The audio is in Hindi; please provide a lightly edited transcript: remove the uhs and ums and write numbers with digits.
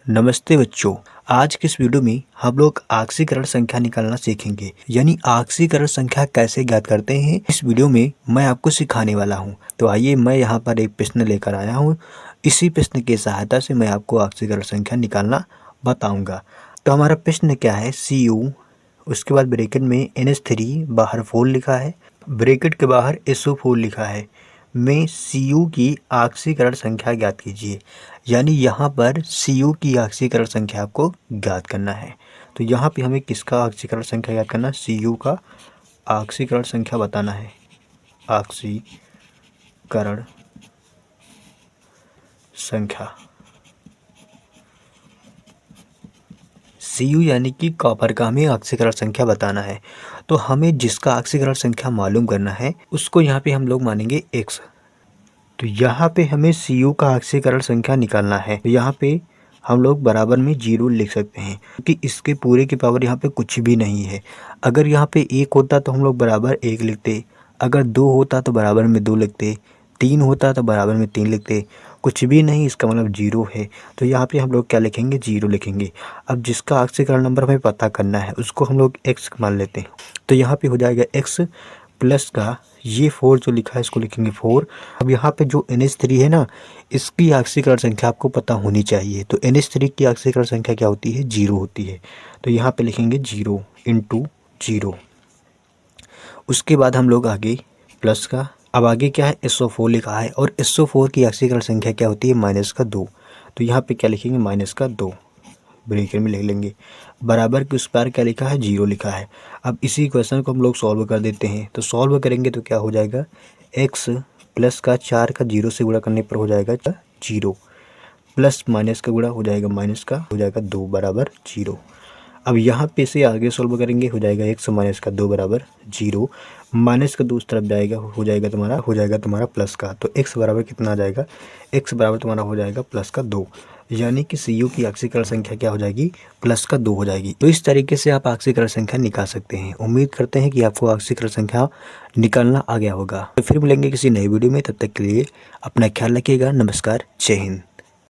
नमस्ते बच्चों। आज के इस वीडियो में हम लोग आक्सीकरण संख्या निकालना सीखेंगे, यानी आक्सीकरण संख्या कैसे ज्ञात करते हैं इस वीडियो में मैं आपको सिखाने वाला हूं। तो आइए, मैं यहां पर एक प्रश्न लेकर आया हूं। इसी प्रश्न की सहायता से मैं आपको आक्सीकरण संख्या निकालना बताऊंगा। तो हमारा प्रश्न क्या है, Cu, उसके बाद ब्रैकेट में NH3 बाहर 4 लिखा है, ब्रैकेट के बाहर SO4 लिखा है, में Cu की आक्सीकरण संख्या ज्ञात कीजिए। यानी यहाँ पर Cu की आक्सीकरण संख्या आपको ज्ञात करना है। तो यहाँ पे हमें किसका आक्सीकरण संख्या ज्ञात करना है? Cu का आक्सीकरण संख्या बताना है। आक्सीकरण संख्या Cu यानी कि कॉपर का हमें आक्सीकरण संख्या बताना है। तो हमें जिसका आक्सीकरण संख्या मालूम करना है उसको यहाँ पे हम लोग मानेंगे x। तो यहाँ पे हमें Cu का आक्सीकरण संख्या निकालना है। तो यहाँ पे हम लोग बराबर में 0 लिख सकते हैं, क्योंकि इसके पूरे की पावर यहाँ पे कुछ भी नहीं है। अगर यहाँ पे 1 होता तो हम लोग बराबर 1 लिखते, अगर 2 होता तो बराबर में 2 लिखते, 3 होता तो बराबर में 3 लिखते, कुछ भी नहीं, इसका मतलब 0 है। तो यहाँ पे हम लोग क्या लिखेंगे? 0 लिखेंगे। अब जिसका आक्सीकरण नंबर हमें पता करना है उसको हम लोग x मान लेते हैं। तो यहाँ पे हो जाएगा x प्लस का ये 4 जो लिखा है इसको लिखेंगे 4। अब यहाँ पे जो NH3 है ना, इसकी आक्सीकरण संख्या आपको पता होनी चाहिए। तो NH3 की आक्सीकरण संख्या क्या होती है? 0 होती है। तो यहाँ पे लिखेंगे 0 इंटू 0। उसके बाद हम लोग आगे प्लस का, अब आगे क्या है? SO4 लिखा है, और SO4 की आक्सीकरण संख्या क्या होती है? -2। तो यहाँ पे क्या लिखेंगे? -2 ब्रैकेट में लिख लेंगे। बराबर के उस पार क्या लिखा है? 0 लिखा है। अब इसी क्वेश्चन को हम लोग सॉल्व कर देते हैं। तो सॉल्व करेंगे तो क्या हो जाएगा? x प्लस का 4 का 0 से गुणा करने पर हो जाएगा 0, प्लस माइनस का गुणा हो जाएगा माइनस का, हो जाएगा 2 बराबर 0। अब यहाँ पे से आगे सॉल्व करेंगे, हो जाएगा x माइनस का 2 बराबर 0, माइनस का 2 उस तरफ जाएगा, हो जाएगा तुम्हारा प्लस का। तो x बराबर कितना आ जाएगा? x बराबर तुम्हारा हो जाएगा प्लस का 2। यानी कि Cu की आक्सीकरण संख्या क्या हो जाएगी? प्लस का 2 हो जाएगी। तो इस तरीके से आप आक्सीकरण संख्या निकाल सकते हैं। उम्मीद करते हैं कि आपको आक्सीकरण संख्या निकालना आ गया होगा। तो फिर मिलेंगे किसी नई वीडियो में, तब तक के लिए अपना ख्याल रखिएगा। नमस्कार, जय हिंद।